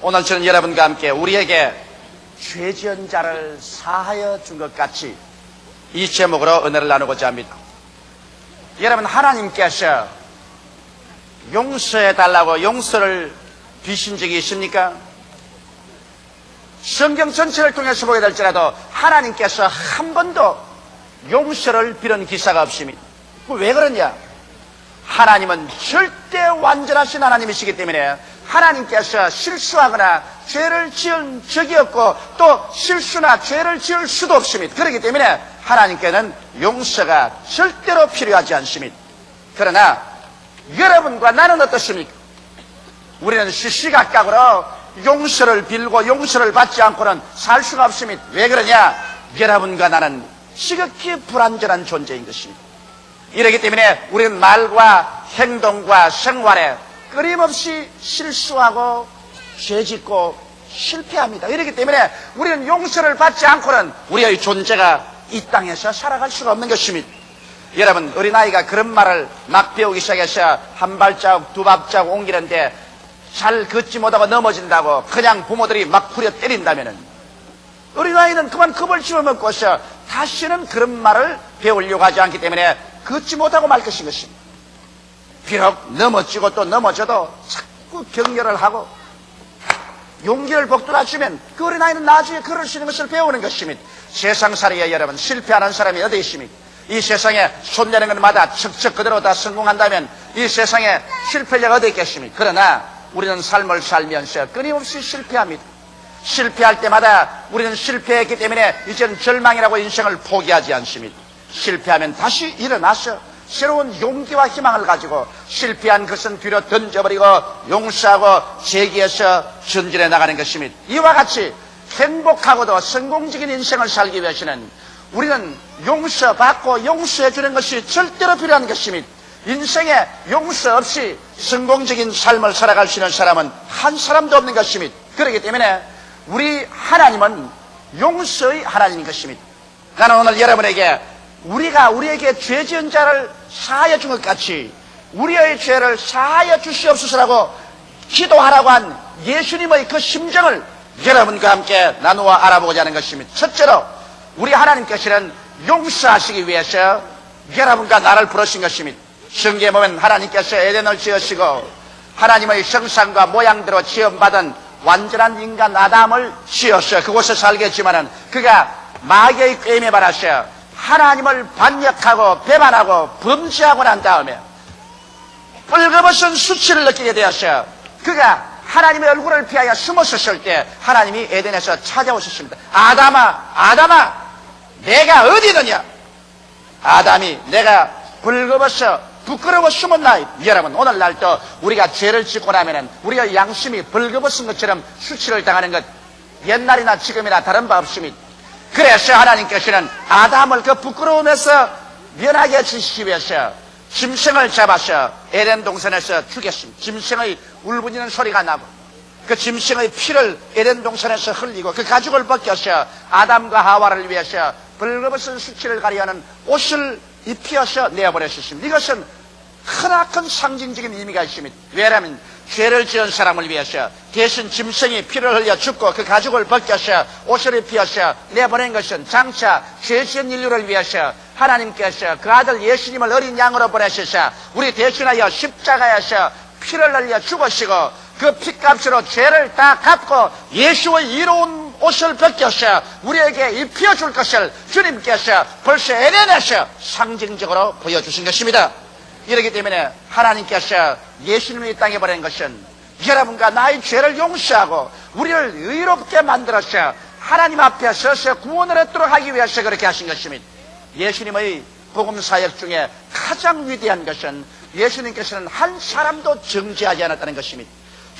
오늘 저는 여러분과 함께 우리에게 죄 지은 자를 사하여 준 것 같이 이 제목으로 은혜를 나누고자 합니다. 여러분, 하나님께서 용서해달라고 용서를 비신 적이 있습니까? 성경 전체를 통해서 보게 될지라도 하나님께서 한 번도 용서를 빌은 기사가 없습니다. 왜 그러냐? 하나님은 절대 완전하신 하나님이시기 때문에 하나님께서 실수하거나 죄를 지은 적이 없고 또 실수나 죄를 지을 수도 없습니다. 그렇기 때문에 하나님께는 용서가 절대로 필요하지 않습니다. 그러나 여러분과 나는 어떻습니까? 우리는 시시각각으로 용서를 빌고 용서를 받지 않고는 살 수가 없습니다. 왜 그러냐? 여러분과 나는 지극히 불완전한 존재인 것입니다. 이렇기 때문에 우리는 말과 행동과 생활에 끊임없이 실수하고 죄짓고 실패합니다. 이렇기 때문에 우리는 용서를 받지 않고는 우리의 존재가 이 땅에서 살아갈 수가 없는 것입니다. 여러분, 어린아이가 그런 말을 막 배우기 시작해서 한 발자국 두 발자국 옮기는데 잘 걷지 못하고 넘어진다고 그냥 부모들이 막 후려 때린다면은 어린아이는 그만 겁을 집어먹고서 다시는 그런 말을 배우려고 하지 않기 때문에 걷지 못하고 말 것인 것입니다. 비록 넘어지고 또 넘어져도 자꾸 격려를 하고 용기를 북돋아주면 그 어린아이는 나중에 걸을 수 있는 것을 배우는 것입니다. 세상살이에 여러분, 실패하는 사람이 어디 있습니까? 이 세상에 손내는 것마다 척척 그대로 다 성공한다면 이 세상에 실패자가 어디 있겠습니까? 그러나 우리는 삶을 살면서 끊임없이 실패합니다. 실패할 때마다 우리는 실패했기 때문에 이제는 절망이라고 인생을 포기하지 않습니다. 실패하면 다시 일어나서 새로운 용기와 희망을 가지고 실패한 것은 뒤로 던져버리고 용서하고 재기해서 전진해 나가는 것입니다. 이와 같이 행복하고도 성공적인 인생을 살기 위해서는 우리는 용서받고 용서해 주는 것이 절대로 필요한 것입니다. 인생에 용서 없이 성공적인 삶을 살아갈 수 있는 사람은 한 사람도 없는 것입니다. 그렇기 때문에 우리 하나님은 용서의 하나님인 것입니다. 나는 오늘 여러분에게 우리에게 죄 지은 자를 사하여 준 것 같이 우리의 죄를 사하여 주시옵소서라고 기도하라고 한 예수님의 그 심정을 여러분과 함께 나누어 알아보고자 하는 것입니다. 첫째로 우리 하나님께서는 용서하시기 위해서 여러분과 나를 부르신 것입니다. 성경에 보면 하나님께서 에덴을 지으시고 하나님의 형상과 모양대로 지음받은 완전한 인간 아담을 지어서 그곳에 살게 했지만은 그가 마귀의 꾀임에 받아서 하나님을 반역하고 배반하고 범죄하고 난 다음에 뻘거벗은 수치를 느끼게 되어서 그가 하나님의 얼굴을 피하여 숨었을 때 하나님이 에덴에서 찾아오셨습니다. 아담아 내가 어디 있느냐? 아담이 내가 벌거벗어 부끄러워 숨었나이. 여러분, 오늘날도 우리가 죄를 짓고 나면은 우리가 양심이 벌거벗은 것처럼 수치를 당하는 것 옛날이나 지금이나 다른 바 없습니다. 그래서 하나님께서는 아담을 그 부끄러움에서 면하게 해주시기 위해서 짐승을 잡아서 에덴 동산에서 죽였습니다. 짐승의 울부짖는 소리가 나고 그 짐승의 피를 에덴 동산에서 흘리고 그 가죽을 벗겨서 아담과 하와를 위해서 벌거벗은 수치를 가리하는 옷을 입혀서 내어버렸습니다. 이것은 크나큰 상징적인 의미가 있습니다. 왜냐하면 죄를 지은 사람을 위해서 대신 짐승이 피를 흘려 죽고 그 가죽을 벗겨서 옷을 입혀서 내보낸 것은 장차 죄 지은 인류를 위해서 하나님께서 그 아들 예수님을 어린 양으로 보내셔서 우리 대신하여 십자가에서 피를 흘려 죽으시고 그 피값으로 죄를 다 갚고 예수의 이로운 옷을 벗겨서 우리에게 입혀줄 것을 주님께서 벌써 에덴에서 상징적으로 보여주신 것입니다. 이렇기 때문에 하나님께서 예수님을 이 땅에 보낸 것은 여러분과 나의 죄를 용서하고 우리를 의롭게 만들어서 하나님 앞에 서서 구원을 얻도록 하기 위해서 그렇게 하신 것입니다. 예수님의 복음 사역 중에 가장 위대한 것은 예수님께서는 한 사람도 정죄하지 않았다는 것입니다.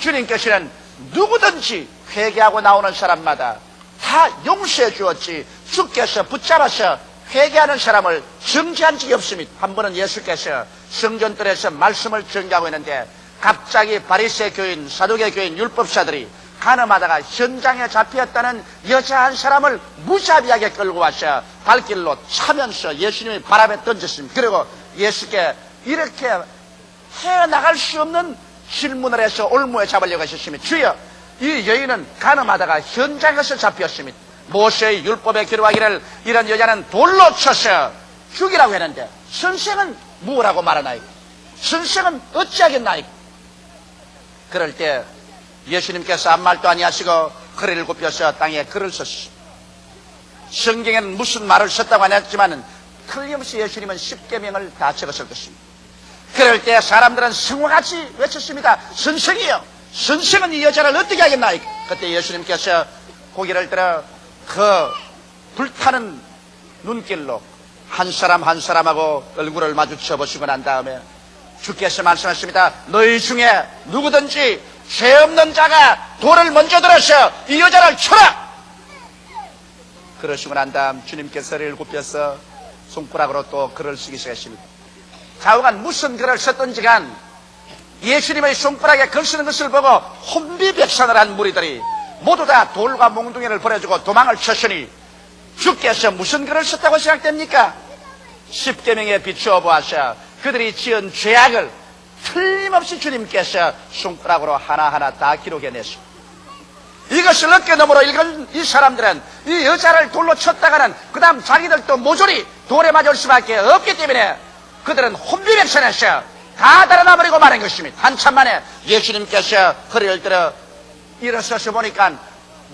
주님께서는 누구든지 회개하고 나오는 사람마다 다 용서해 주었지 주께서 붙잡아서 회개하는 사람을 정죄한 적이 없습니다. 한 번은 예수께서 성전뜰에서 말씀을 전개하고 있는데 갑자기 바리새 교인, 사두개 교인, 율법사들이 가늠하다가 현장에 잡혔다는 여자 한 사람을 무자비하게 끌고 와서 발길로 차면서 예수님의 발 앞에 던졌습니다. 그리고 예수께 이렇게 헤어나갈 수 없는 질문을 해서 올무에 잡으려고 하셨습니다. 주여, 이 여인은 간음하다가 현장에서 잡혔습니다. 모세의 율법에 기록하기를 이런 여자는 돌로 쳐서 죽이라고 했는데 선생은 무엇라고 말하나이까? 선생은 어찌하겠나이까? 그럴 때 예수님께서 아무 말도 아니하시고 허리를 굽혀서 땅에 글을 썼습니다. 성경에는 무슨 말을 썼다고 안 했지만 틀림없이 예수님은 십계명을 다 적었을 것입니다. 그럴 때 사람들은 성화같이 외쳤습니다. 선생이요, 선생은 이 여자를 어떻게 하겠나이까? 그때 예수님께서 고개를 들어 그 불타는 눈길로 한 사람 한 사람하고 얼굴을 마주쳐 보시고 난 다음에 주께서 말씀하십니다. 너희 중에 누구든지 죄 없는 자가 돌을 먼저 들어서 이 여자를 쳐라! 그러시고 난 다음 주님께서 허리를 굽혀서 손가락으로 또 글을 쓰기 시작했습니다. 좌우간 무슨 글을 썼던지 간 예수님의 손가락에 글 쓰는 것을 보고 혼비백산을 한 무리들이 모두 다 돌과 몽둥이를 버려주고 도망을 쳤으니 주께서 무슨 글을 썼다고 생각됩니까? 십계명에 비추어 보아서 그들이 지은 죄악을 틀림없이 주님께서 손가락으로 하나하나 다 기록해냈습니다. 이것을 어깨너머로 읽은 이 사람들은 이 여자를 돌로 쳤다가는 그 다음 자기들도 모조리 돌에 맞을 수밖에 없기 때문에 그들은 혼비백산해서 다 달아나버리고 마는 것입니다. 한참 만에 예수님께서 허리를 들어 일어서서 보니까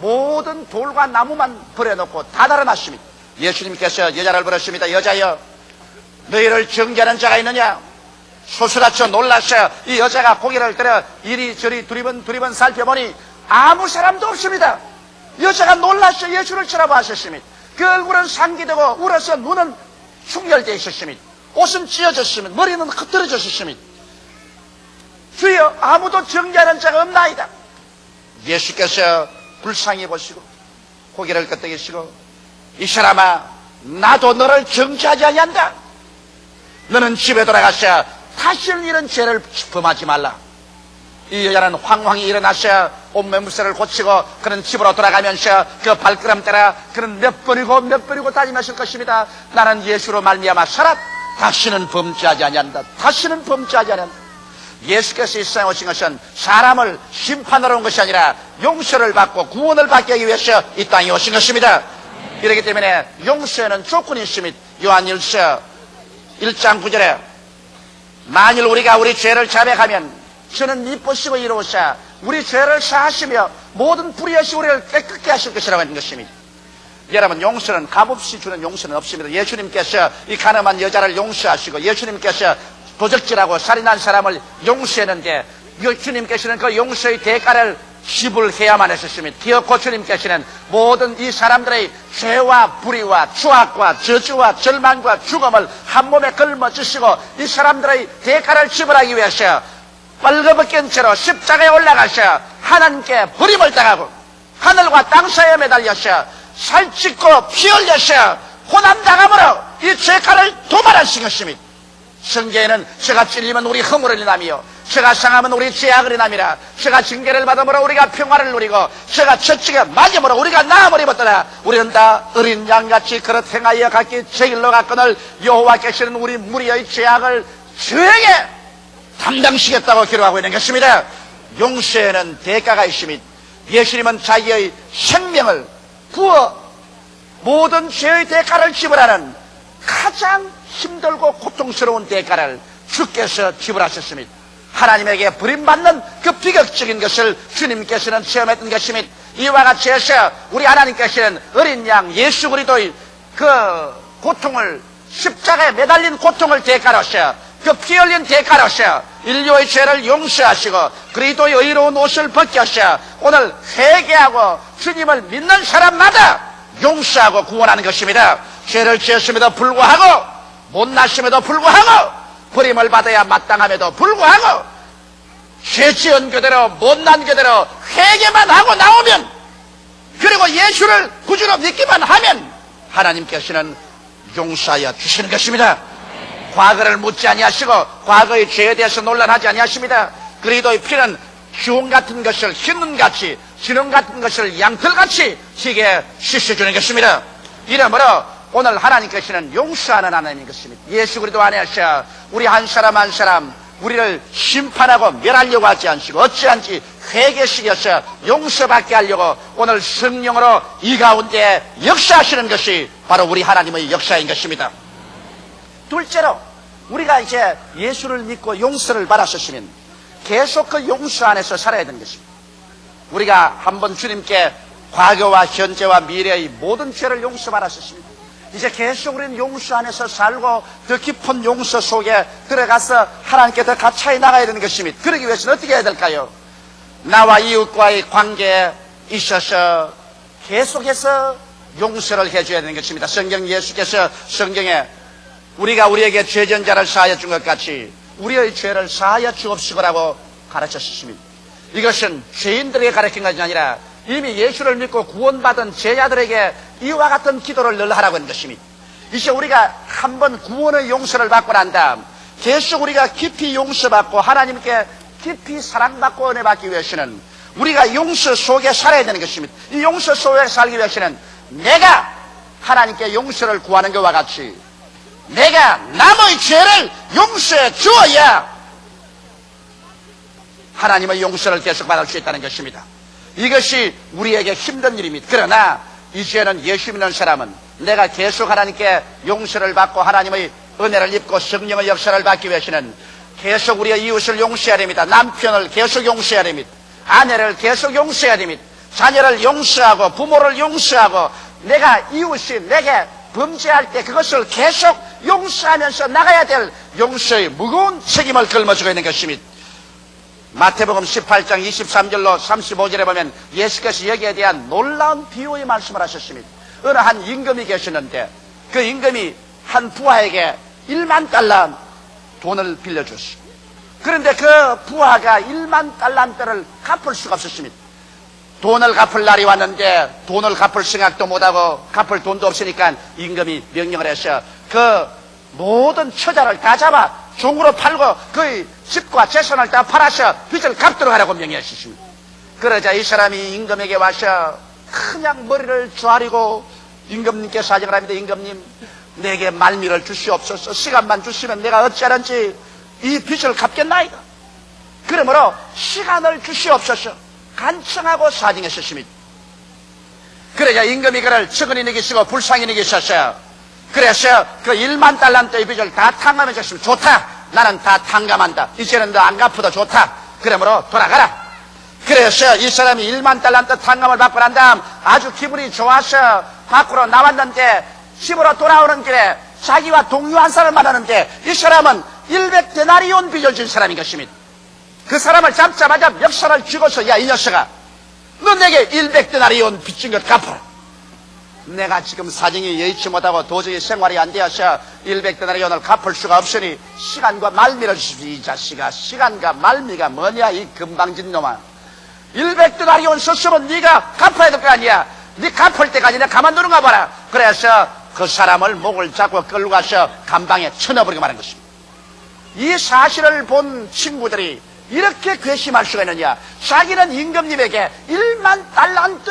모든 돌과 나무만 버려놓고 다 달아났습니다. 예수님께서 여자를 부르십니다. 여자여, 너희를 정죄하는 자가 있느냐? 소스라쳐 놀라서 이 여자가 고개를 들어 이리저리 두리번 살펴보니 아무 사람도 없습니다. 여자가 놀라서 예수를 쳐다보았습니다. 그 얼굴은 상기되고 울어서 눈은 충혈되어 있었습니다. 옷은 찢어졌습니다. 머리는 흩어졌습니다. 주여, 아무도 정죄하는 자가 없나이다. 예수께서 불쌍히 보시고 고개를 끄덕이시고 이 사람아, 나도 너를 정죄하지 아니한다. 너는 집에 돌아가서 다시는 이런 죄를 범하지 말라. 이 여자는 황황히 일어나서 옷매무새를 고치고 그는 집으로 돌아가면서 그 발걸음 따라 그는 몇 번이고 다짐했을 것입니다. 나는 예수로 말미암아 살았. 다시는 범죄하지 아니한다. 다시는 범죄하지 아니한다. 예수께서 이 세상에 오신 것은 사람을 심판하러 온 것이 아니라 용서를 받고 구원을 받기 위해서 이 땅에 오신 것입니다. 그렇기 때문에 용서에는 조건이 있습니다. 요한일서 1장 9절에 만일 우리가 우리 죄를 자백하면 저는 이쁘시고 이로우사 우리 죄를 사하시며 모든 불의하시 우리를 깨끗게 하실 것이라고 하는 것입니다. 여러분, 용서는 값없이 주는 용서는 없습니다. 예수님께서 이 가늠한 여자를 용서하시고 예수님께서 도적질하고 살인한 사람을 용서했는데 주님께서는 그 용서의 대가를 지불해야만 했었습니다. 기어코 주님께서는 모든 이 사람들의 죄와 불의와 추악과 저주와 절망과 죽음을 한 몸에 걸머지시고 이 사람들의 대가를 지불하기 위해서 빨개벗긴 채로 십자가에 올라가서 하나님께 버림을 당하고 하늘과 땅 사이에 매달려서 살찌고 피 흘려서 고난당함으로 이 죄가를 도말하신 것입니다. 성경에는 죄가 찔리면 우리 허물을 인하며 죄가 상하면 우리 죄악을 인함이라. 죄가 징계를 받음으로 우리가 평화를 누리고 죄가 채찍에 맞음으로 우리가 나음을 입었더라. 우리는 다 어린 양같이 그릇 행하여 각기 제 길로 갔거늘 여호와께서는 우리 무리의 죄악을 저에게 담당시겠다고 기록하고 있는 것입니다. 용서에는 대가가 있습니다. 예수님은 자기의 생명을 부어 모든 죄의 대가를 지불하는 가장 힘들고 고통스러운 대가를 주께서 지불하셨습니다. 하나님에게 버림받는 그 비극적인 것을 주님께서는 체험했던 것입니다. 이와 같이 해서 우리 하나님께서는 어린 양 예수 그리스도의 그 고통을 십자가에 매달린 고통을 대가로서 그 피 흘린 대가로서 인류의 죄를 용서하시고 그리스도의 의로운 옷을 벗겨서 오늘 회개하고 주님을 믿는 사람마다 용서하고 구원하는 것입니다. 죄를 지었음에도 불구하고 못났음에도 불구하고 버림을 받아야 마땅함에도 불구하고 죄 지은 그대로 못난 그대로 회개만 하고 나오면 그리고 예수를 구주로 믿기만 하면 하나님께서는 용서하여 주시는 것입니다. 과거를 묻지 아니하시고 과거의 죄에 대해서 논란하지 아니하십니다. 그리스도의 피는 기운 같은 것을 흰눈같이 진홍 같은 것을 양털같이 희게 씻어주는 것입니다. 이러므로 오늘 하나님께서는 용서하는 하나님인 것입니다. 예수 그리스도 안에서 우리 한 사람 한 사람 우리를 심판하고 멸하려고 하지 않으시고 어찌한지 회개시켜서 용서받게 하려고 오늘 성령으로 이 가운데 역사하시는 것이 바로 우리 하나님의 역사인 것입니다. 둘째로 우리가 이제 예수를 믿고 용서를 받았으면 계속 그 용서 안에서 살아야 되는 것입니다. 우리가 한번 주님께 과거와 현재와 미래의 모든 죄를 용서받았습니다. 이제 계속 우리는 용서 안에서 살고 더 깊은 용서 속에 들어가서 하나님께 더 가까이 나가야 되는 것입니다. 그러기 위해서는 어떻게 해야 될까요? 나와 이웃과의 관계에 있어서 계속해서 용서를 해줘야 되는 것입니다. 성경 예수께서 성경에 우리가 우리에게 죄전자를 사하여 준 것 같이 우리의 죄를 사하여 주옵시고라고 가르쳤습니다. 이것은 죄인들에게 가르친 것이 아니라 이미 예수를 믿고 구원받은 제자들에게 이와 같은 기도를 늘 하라고 하는 것입니다. 이제 우리가 한번 구원의 용서를 받고 난 다음 계속 우리가 깊이 용서받고 하나님께 깊이 사랑받고 은혜 받기 위해서는 우리가 용서 속에 살아야 되는 것입니다. 이 용서 속에 살기 위해서는 내가 하나님께 용서를 구하는 것과 같이 내가 남의 죄를 용서해 주어야 하나님의 용서를 계속 받을 수 있다는 것입니다. 이것이 우리에게 힘든 일입니다. 그러나 이제는 예수 믿는 사람은 내가 계속 하나님께 용서를 받고 하나님의 은혜를 입고 성령의 역사를 받기 위해서는 계속 우리의 이웃을 용서해야 됩니다. 남편을 계속 용서해야 됩니다. 아내를 계속 용서해야 됩니다. 자녀를 용서하고 부모를 용서하고 내가 이웃이 내게 범죄할 때 그것을 계속 용서하면서 나가야 될 용서의 무거운 책임을 걸머지고 있는 것입니다. 마태복음 18장 23절로 35절에 보면 예수께서 여기에 대한 놀라운 비유의 말씀을 하셨습니다. 어느 한 임금이 계셨는데 그 임금이 한 부하에게 1만 달러 돈을 빌려줬습니다. 그런데 그 부하가 1만 달란트를 갚을 수가 없었습니다. 돈을 갚을 날이 왔는데 돈을 갚을 생각도 못하고 갚을 돈도 없으니까 임금이 명령을 해서 그 모든 처자를 다 잡아 종으로 팔고 그의 집과 재산을 다 팔아서 빚을 갚도록 하라고 명령하셨습니다. 그러자 이 사람이 임금에게 와서 그냥 머리를 조아리고 임금님께 사정을 합니다. 임금님, 내게 말미를 주시옵소서. 시간만 주시면 내가 어찌하는지 이 빚을 갚겠나이다. 그러므로 시간을 주시옵소서. 간청하고 사정했습니다. 그러자 임금이 그를 측은히 여기시고 불쌍히 여기셨어요. 그래서 그 1만 달란트의 빚을 다 탕감해 줬습니다. 좋다. 나는 다 탕감한다. 이제는 너 안 갚아도 좋다. 그러므로 돌아가라. 그래서 이 사람이 1만 달란트 탕감을 받고 난 다음 아주 기분이 좋아서 밖으로 나왔는데 집으로 돌아오는 길에 자기와 동료 한 사람을 만나는데 이 사람은 100데나리온 빚을 진 사람인 것입니다. 그 사람을 잡자마자 멱살을 쥐고서 야, 이 녀석아, 너 내게 100데나리온 빚진 것 갚아라. 내가 지금 사정이 여의치 못하고 도저히 생활이 안 되어서 100데나리온을 갚을 수가 없으니 시간과 말미를 주십시오. 이 자식아, 시간과 말미가 뭐냐 이 금방진 놈아. 100데나리온 썼으면 네가 갚아야 될 거 아니야. 네 갚을 때까지 내가 가만두는가 봐라. 그래서 그 사람을 목을 잡고 끌고 가서 감방에 쳐넣어버리고 말한 것입니다. 이 사실을 본 친구들이 이렇게 괘씸할 수가 있느냐. 자기는 임금님에게 1만 달란트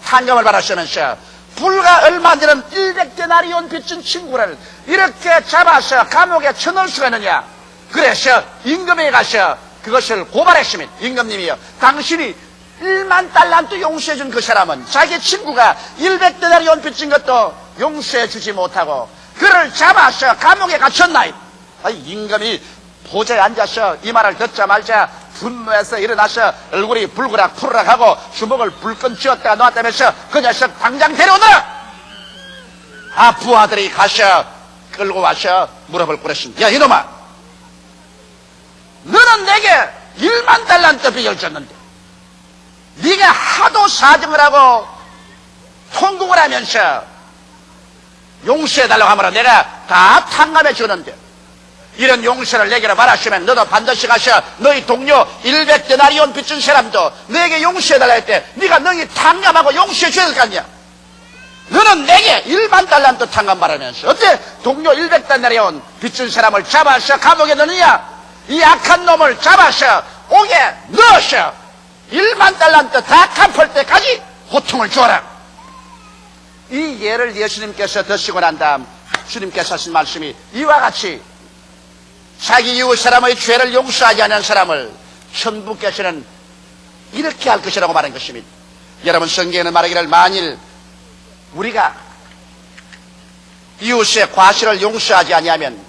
탕감을 받았으면서 불과 얼마 전에는 100데나리온 빚진 친구를 이렇게 잡아서 감옥에 쳐넣을 수가 있느냐. 그래서 임금에게 가서 그것을 고발했습니다. 임금님이요, 당신이 1만 달란트 용서해준 그 사람은 자기 친구가 100데나리온 빚진 것도 용서해주지 못하고 그를 잡아서 감옥에 갇혔나이. 임금이 보좌에 앉아서 이 말을 듣자마자 분노해서 일어나서 얼굴이 불그락 푸르락 하고 주먹을 불끈 쥐었다가 놓았다면서 그 녀석 당장 데려오너라. 부하들이 가서 끌고 와서 무릎을 꿇었습니다. 야, 이놈아, 너는 내게 1만 달란트 빚을 졌는데 네가 하도 사정을 하고 통곡을 하면서 용서해달라고 하면 내가 다 탕감해 주는데 이런 용서를 내게로 말하시면 너도 반드시 가서 너희 동료 100데나리온 빚진 사람도 너에게 용서해달라 했대. 네가 너희 탕감하고 용서해 줘야 될 거 아니야. 너는 내게 1만 달란트 탕감 받으면서 어때 동료 100데나리온 빚진 사람을 잡아서 감옥에 넣느냐. 이 악한 놈을 잡아서 옥에 넣어서 1만 달란트 다 갚을 때까지 고통을 주어라. 이 예를 예수님께서 드시고 난 다음 주님께서 하신 말씀이 이와 같이 자기 이웃 사람의 죄를 용서하지 않는 사람을 천부께서는 이렇게 할 것이라고 말한 것입니다. 여러분, 성경에는 말하기를 만일 우리가 이웃의 과실을 용서하지 아니하면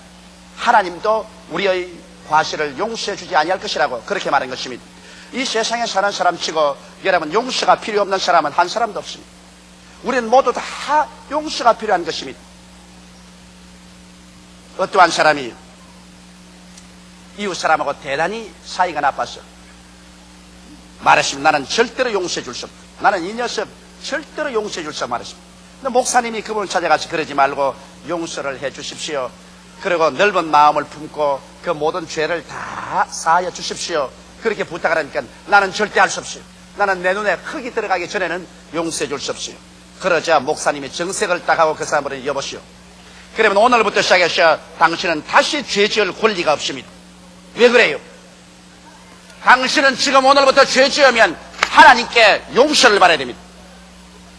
하나님도 우리의 과실을 용서해 주지 아니할 것이라고 그렇게 말한 것입니다. 이 세상에 사는 사람치고 여러분, 용서가 필요 없는 사람은 한 사람도 없습니다. 우리는 모두 다 용서가 필요한 것입니다. 어떠한 사람이 이웃 사람하고 대단히 사이가 나빠서 말했습니다. 나는 절대로 용서해 줄 수 없다. 나는 이 녀석 절대로 용서해 줄 수 없다 말했습니다. 근데 목사님이 그분을 찾아가서 그러지 말고 용서를 해 주십시오. 그리고 넓은 마음을 품고 그 모든 죄를 다 사하여 주십시오. 그렇게 부탁을 하니까 나는 절대 할 수 없어요. 나는 내 눈에 흙이 들어가기 전에는 용서해 줄 수 없어요. 그러자 목사님이 정색을 딱 하고 그 사람을 여보시오. 그러면 오늘부터 시작해서 당신은 다시 죄 지을 권리가 없습니다. 왜 그래요? 당신은 지금 오늘부터 죄 지으면 하나님께 용서를 받아야 됩니다.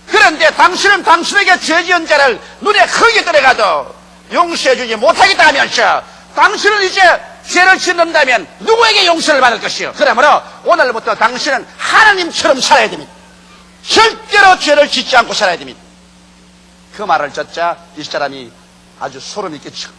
그런데 당신은 당신에게 죄 지은 자를 눈에 흙이 들어가도 용서해 주지 못하겠다 하면서 당신은 이제 죄를 짓는다면 누구에게 용서를 받을 것이요? 그러므로 오늘부터 당신은 하나님처럼 살아야 됩니다. 절대로 죄를 짓지 않고 살아야 됩니다. 그 말을 듣자 이 사람이 아주 소름이 끼쳐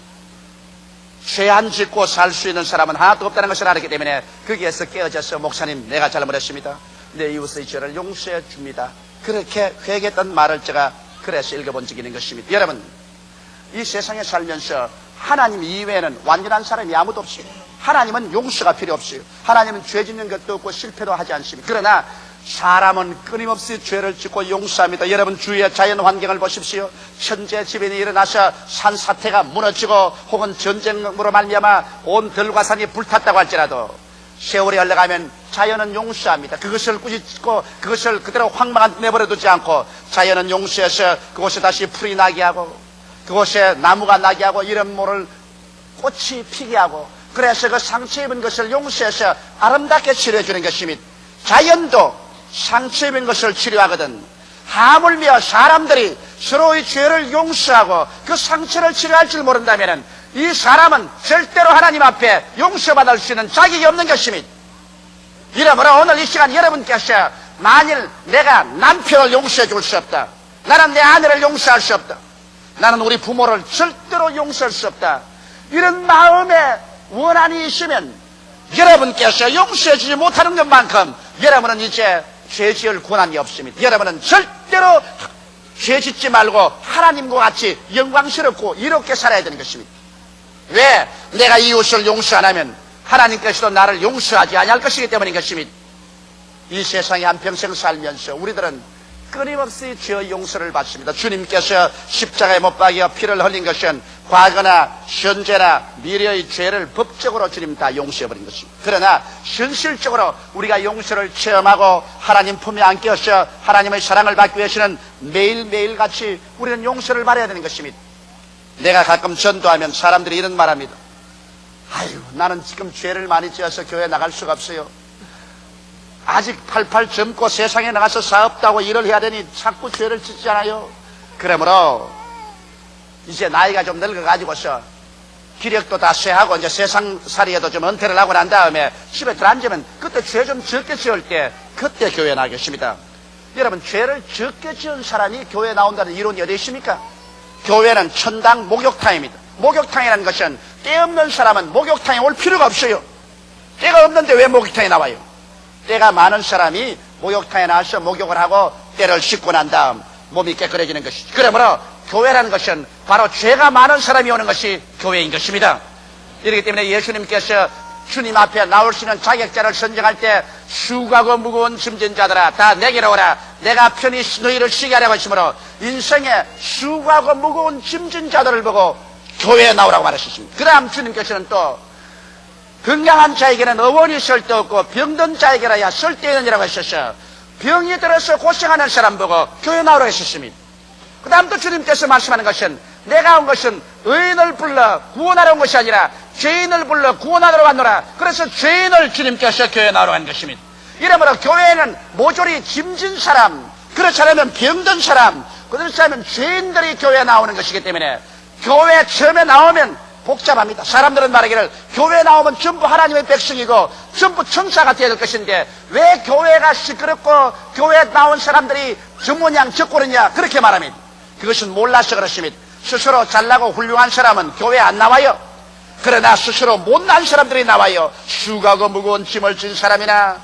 죄 안 짓고 살 수 있는 사람은 하나도 없다는 것을 알았기 때문에 거기에서 깨어져서 목사님, 내가 잘못했습니다. 내 이웃의 죄를 용서해 줍니다. 그렇게 회개했던 말을 제가 그래서 읽어본 적이 있는 것입니다. 여러분, 이 세상에 살면서 하나님 이외에는 완전한 사람이 아무도 없습니다. 하나님은 용서가 필요 없어요. 하나님은 죄 짓는 것도 없고 실패도 하지 않습니다. 그러나 사람은 끊임없이 죄를 짓고 용서합니다. 여러분, 주위의 자연 환경을 보십시오. 천재지변이 일어나서 산사태가 무너지고 혹은 전쟁으로 말미암아 온 들과 산이 불탔다고 할지라도 세월이 흘러가면 자연은 용서합니다. 그것을 꾸짖고 그것을 그대로 황망한 내버려 두지 않고 자연은 용서해서 그곳에 다시 풀이 나게 하고 그곳에 나무가 나게 하고 이런 모를 꽃이 피게 하고 그래서 그 상처 입은 것을 용서해서 아름답게 치료해 주는 것입니다. 자연도 상처 입은 것을 치료하거든 하물며 사람들이 서로의 죄를 용서하고 그 상처를 치료할 줄 모른다면 이 사람은 절대로 하나님 앞에 용서받을 수 있는 자격이 없는 것입니다. 이러므로 오늘 이 시간 여러분께서 만일 내가 남편을 용서해 줄 수 없다, 나는 내 아내를 용서할 수 없다, 나는 우리 부모를 절대로 용서할 수 없다, 이런 마음에 원한이 있으면 여러분께서 용서해 주지 못하는 것만큼 여러분은 이제 죄 지을 권한이 없습니다. 여러분은 절대로 죄 짓지 말고 하나님과 같이 영광스럽고 이롭게 살아야 되는 것입니다. 왜? 내가 이웃을 용서 안 하면 하나님께서도 나를 용서하지 아니할 것이기 때문인 것입니다. 이 세상에 한평생 살면서 우리들은 끊임없이 죄의 용서를 받습니다. 주님께서 십자가에 못 박여 피를 흘린 것은 과거나 현재나 미래의 죄를 법적으로 주님 다 용서해버린 것입니다. 그러나 현실적으로 우리가 용서를 체험하고 하나님 품에 안겨서 하나님의 사랑을 받기 위해서는 매일매일 같이 우리는 용서를 받아야 되는 것입니다. 내가 가끔 전도하면 사람들이 이런 말합니다. 아유, 나는 지금 죄를 많이 지어서 교회 나갈 수가 없어요. 아직 팔팔 젊고 세상에 나가서 사업도 하고 일을 해야 되니 자꾸 죄를 짓잖아요. 그러므로 이제 나이가 좀 늙어가지고서 기력도 다 쇠하고 이제 세상살이에도 좀 은퇴를 하고 난 다음에 집에 들어앉으면 그때 죄 좀 적게 지을 때 그때 교회에 나가겠습니다. 여러분, 죄를 적게 지은 사람이 교회에 나온다는 이론이 어디 있습니까? 교회는 천당 목욕탕입니다. 목욕탕이라는 것은 때 없는 사람은 목욕탕에 올 필요가 없어요. 때가 없는데 왜 목욕탕에 나와요? 때가 많은 사람이 목욕탕에 나와서 목욕을 하고 때를 씻고 난 다음 몸이 깨끗해지는 것이죠. 그러므로 교회라는 것은 바로 죄가 많은 사람이 오는 것이 교회인 것입니다. 이렇기 때문에 예수님께서 주님 앞에 나올 수 있는 자격자를 선정할 때 수고하고 무거운 짐진 자들아 다 내게로 오라, 내가 편히 너희를 쉬게 하려고 하시므로 인생에 수고하고 무거운 짐진 자들을 보고 교회에 나오라고 말하셨습니다. 그 다음 주님께서는 또 건강한 자에게는 어원이 쓸데없고 병든 자에게라야 쓸데있느니라고 하셔서 병이 들어서 고생하는 사람 보고 교회 나오라고 하셨습니다. 그 다음 또 주님께서 말씀하는 것은 내가 온 것은 의인을 불러 구원하러 온 것이 아니라 죄인을 불러 구원하러 왔노라. 그래서 죄인을 주님께서 교회에 나오라고 한 것입니다. 이러므로 교회에는 모조리 짐진 사람, 그렇지 않으면 병든 사람, 그렇지 않으면 죄인들이 교회에 나오는 것이기 때문에 교회 처음에 나오면 복잡합니다. 사람들은 말하기를 교회 나오면 전부 하나님의 백성이고 전부 천사가 되어야 될 것인데 왜 교회가 시끄럽고 교회에 나온 사람들이 저 모양 저 꼴이냐 그렇게 말합니다. 그것은 몰라서 그렇습니다. 스스로 잘나고 훌륭한 사람은 교회에 안 나와요. 그러나 스스로 못난 사람들이 나와요. 수고하고 무거운 짐을 진 사람이나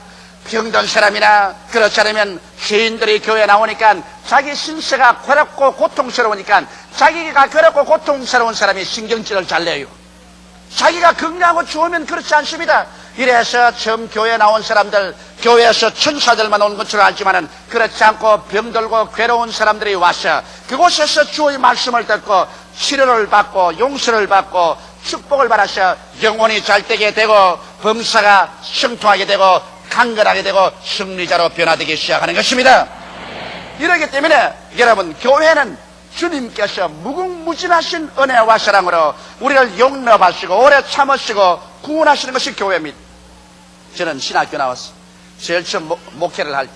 병든 사람이나 그렇지 않으면 죄인들이 교회에 나오니까 자기 신세가 괴롭고 고통스러우니까 자기가 괴롭고 고통스러운 사람이 신경질을 잘 내요. 자기가 건강하고 좋으면 그렇지 않습니다. 이래서 처음 교회에 나온 사람들, 교회에서 천사들만 온 것처럼 알지만은 그렇지 않고 병들고 괴로운 사람들이 와서 그곳에서 주의 말씀을 듣고 치료를 받고 용서를 받고 축복을 받아서 영혼이 잘되게 되고 범사가 성통하게 되고 강건하게 되고 승리자로 변화되기 시작하는 것입니다. 이러기 때문에 여러분, 교회는 주님께서 무궁무진하신 은혜와 사랑으로 우리를 용납하시고 오래 참으시고 구원하시는 것이 교회입니다. 저는 신학교 나왔어. 제일 처음 목회를 할 때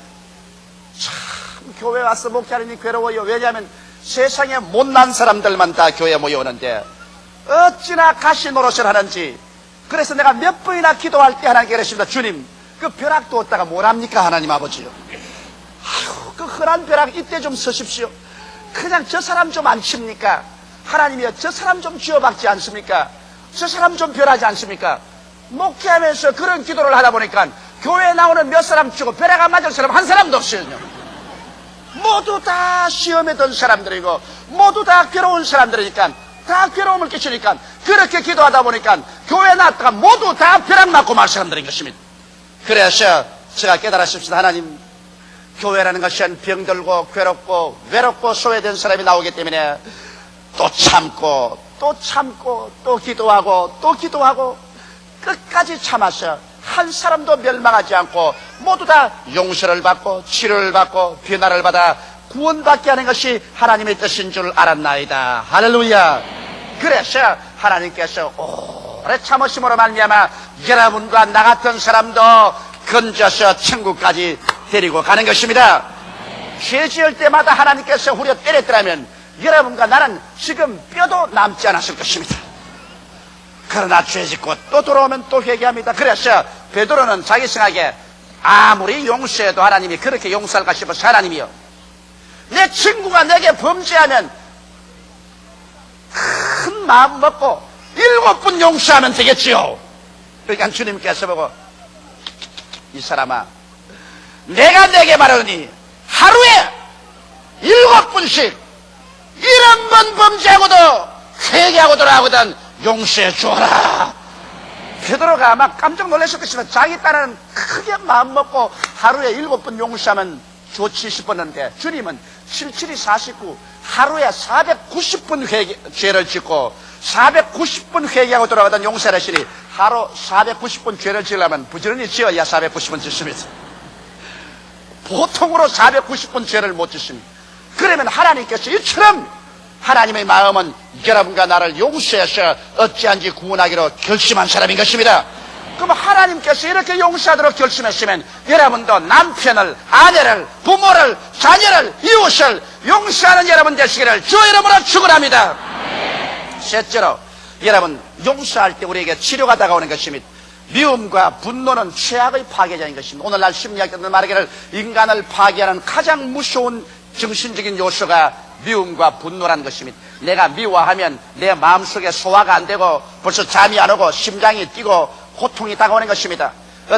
참 교회 와서 목회하니 괴로워요. 왜냐하면 세상에 못난 사람들만 다 교회에 모여오는데 어찌나 가시 노릇을 하는지. 그래서 내가 몇 번이나 기도할 때 하나님께 그랬습니다. 주님, 그 벼락도 얻다가 뭘 합니까 하나님 아버지요. 아휴, 그 흔한 벼락 이때 좀 서십시오. 그냥 저 사람 좀 안 칩니까? 하나님이여, 저 사람 좀 쥐어박지 않습니까? 저 사람 좀 벼라지 않습니까? 목회하면서 그런 기도를 하다 보니까 교회에 나오는 몇 사람 치고 벼락 안 맞을 사람 한 사람도 없어요. 모두 다 시험에 든 사람들이고 모두 다 괴로운 사람들이니까 다 괴로움을 끼치니까 그렇게 기도하다 보니까 교회에 나왔다가 모두 다 벼락 맞고 말 사람들인 것입니다. 그래서 제가 깨달았습니다. 하나님, 교회라는 것은 병들고 괴롭고 외롭고 소외된 사람이 나오기 때문에 또 참고 또 참고 또 기도하고 또 기도하고 끝까지 참아서 한 사람도 멸망하지 않고 모두 다 용서를 받고 치료를 받고 변화를 받아 구원받게 하는 것이 하나님의 뜻인 줄 알았나이다. 할렐루야. 그래서 하나님께서 오래 참으심으로 말미암아 여러분과 나 같은 사람도 건져서 천국까지 데리고 가는 것입니다. 죄 지을 때마다 하나님께서 후려 때렸더라면 여러분과 나는 지금 뼈도 남지 않았을 것입니다. 그러나 죄 짓고 또 돌아오면 또 회개합니다. 그래서 베드로는 자기 생각에 아무리 용서해도 하나님이 그렇게 용서할까 싶어서 하나님이요, 내 친구가 내게 범죄하면 큰 마음 먹고 7번 용서하면 되겠지요. 그러니까 주님께서 보고, 이 사람아, 내가 내게 말하니 하루에 7번씩 1번 범죄하고도 회개하고 돌아오거든 용서해 주어라. 베드로가 아마 깜짝 놀랐을 것이지만 자기 딸은 크게 마음 먹고 하루에 7번 용서하면 좋지 싶었는데 주님은 77이 49, 하루에 490번 죄를 짓고 490번 회개하고 돌아가던 용서를 하시니 하루 490번 죄를 지으려면 부지런히 지어야 490번 짓습니다. 보통으로 490번 죄를 못 짓습니다. 그러면 하나님께서 이처럼 하나님의 마음은 여러분과 나를 용서해서 어찌한지 구원하기로 결심한 사람인 것입니다. 그럼 하나님께서 이렇게 용서하도록 결심했으면 여러분도 남편을, 아내를, 부모를, 자녀를, 이웃을 용서하는 여러분 되시기를 주 이름으로 축원합니다. 셋째로, 여러분, 용서할 때 우리에게 치료가 다가오는 것입니다. 미움과 분노는 최악의 파괴자인 것입니다. 오늘날 심리학자들 말하기를 인간을 파괴하는 가장 무서운 정신적인 요소가 미움과 분노라는 것입니다. 내가 미워하면 내 마음속에 소화가 안 되고 벌써 잠이 안 오고 심장이 뛰고 고통이 다가오는 것입니다.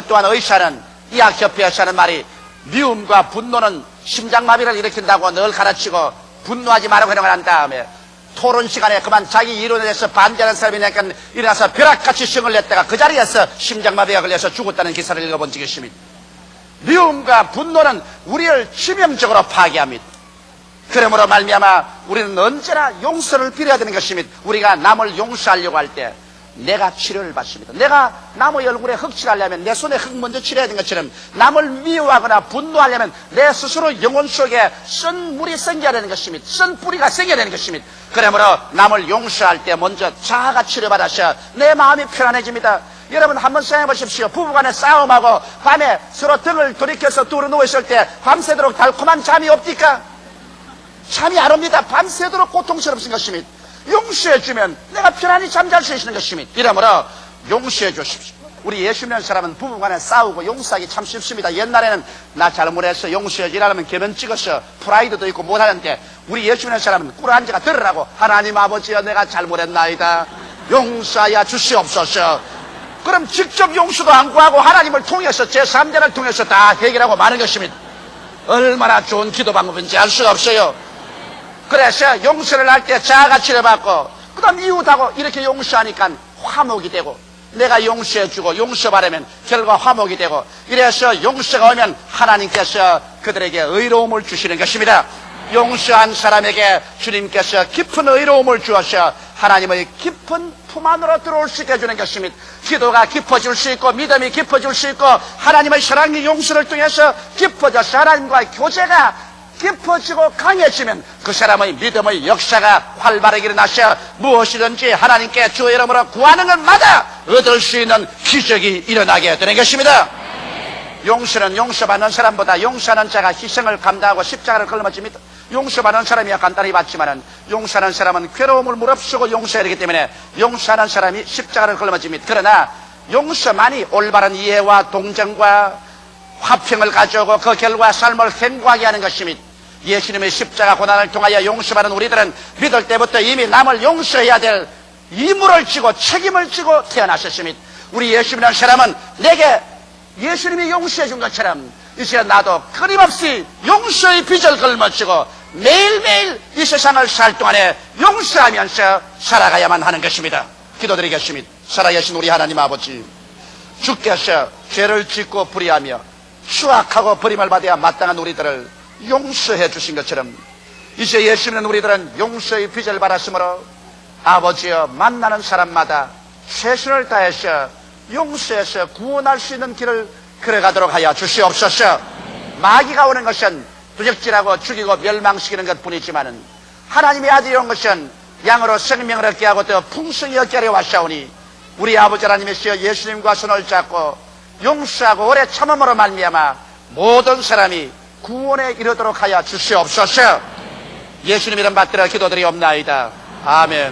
또한 의사는, 의학협회에서 하는 말이 미움과 분노는 심장마비를 일으킨다고 늘 가르치고 분노하지 말라고 해놓은 한 다음에 토론 시간에 그만 자기 이론에 대해서 반대하는 사람이니까 일어나서 벼락같이 성을 냈다가 그 자리에서 심장마비가 걸려서 죽었다는 기사를 읽어본 적이 있습니다. 미움과 분노는 우리를 치명적으로 파괴합니다. 그러므로 말미암아 우리는 언제나 용서를 빌어야 되는 것입니다. 우리가 남을 용서하려고 할 때 내가 치료를 받습니다. 내가 남의 얼굴에 흙 칠하려면 내 손에 흙 먼저 칠해야 되는 것처럼 남을 미워하거나 분노하려면 내 스스로 영혼 속에 쓴 물이 생겨야 되는 것입니다. 쓴 뿌리가 생겨야 되는 것입니다. 그러므로 남을 용서할 때 먼저 자아가 치료받아서 내 마음이 편안해집니다. 여러분 한번 생각해 보십시오. 부부간에 싸움하고 밤에 서로 등을 돌이켜서 뚫어 누워있을 때 밤새도록 달콤한 잠이 없디까? 잠이 안 옵니다. 밤새도록 고통스럽신 것입니다. 용서해 주면 내가 편안히 잠잘 수 있는 것입니다. 이러므로 용서해 주십시오. 우리 예수 믿는 사람은 부부간에 싸우고 용서하기 참 쉽습니다. 옛날에는 나 잘못했어 용서해지 이러면 개면 찍었어 프라이드도 있고 못하는데, 우리 예수 믿는 사람은 꿀한자가 들으라고. 하나님 아버지여 내가 잘못했나이다 용서하여 주시옵소서. 그럼 직접 용서도 안 구하고 하나님을 통해서 제3자를 통해서 다 해결하고 마는 것입니다. 얼마나 좋은 기도 방법인지 알 수가 없어요. 그래서 용서를 할 때 자아가 치료받고 그 다음 이웃하고 이렇게 용서하니까 화목이 되고, 내가 용서해주고 용서 바라면 결과 화목이 되고, 이래서 용서가 오면 하나님께서 그들에게 의로움을 주시는 것입니다. 용서한 사람에게 주님께서 깊은 의로움을 주어서 하나님의 깊은 품 안으로 들어올 수 있게 해주는 것입니다. 기도가 깊어질 수 있고 믿음이 깊어질 수 있고 하나님의 사랑의 용서를 통해서 깊어져서 하나님과의 교제가 깊어지고 강해지면 그 사람의 믿음의 역사가 활발하게 일어나서 무엇이든지 하나님께 주의 이름으로 구하는 것마다 얻을 수 있는 기적이 일어나게 되는 것입니다. 용서는 용서받는 사람보다 용서하는 자가 희생을 감당하고 십자가를 걸머집니다. 용서받는 사람이야 간단히 받지만은 용서하는 사람은 괴로움을 무릅쓰고 용서해야 되기 때문에 용서하는 사람이 십자가를 걸머집니다. 그러나 용서만이 올바른 이해와 동정과 화평을 가져오고 그 결과 삶을 행복하게 하는 것입니다. 예수님의 십자가 고난을 통하여 용서받는 우리들은 믿을 때부터 이미 남을 용서해야 될義務를 지고 책임을 지고 태어나셨습니다. 우리 예수 믿는 사람은 내게 예수님이 용서해 준 것처럼 이제 나도 끊임없이 용서의 빚을 걸머쥐고 매일매일 이 세상을 살 동안에 용서하면서 살아가야만 하는 것입니다. 기도드리겠습니다. 살아계신 우리 하나님 아버지, 주께서 죄를 짓고 불의하며 추악하고 버림을 받아야 마땅한 우리들을 용서해 주신 것처럼 이제 예수 믿는 우리들은 용서의 빚을 받았으므로 아버지여 만나는 사람마다 최선을 다해서 용서해서 구원할 수 있는 길을 걸어가도록 하여 주시옵소서. 마귀가 오는 것은 부적질하고 죽이고 멸망시키는 것뿐이지만은 하나님의 아들이 온 것은 양으로 생명을 얻게 하고 더 풍성히 얻게 하려 왔사오니 우리 아버지 하나님이시여 예수님과 손을 잡고 용서하고 오래 참음으로 말미암아 모든 사람이 구원에 이르도록 하여 주시옵소서. 예수님 이름 받들어 기도드리옵나이다. 아멘.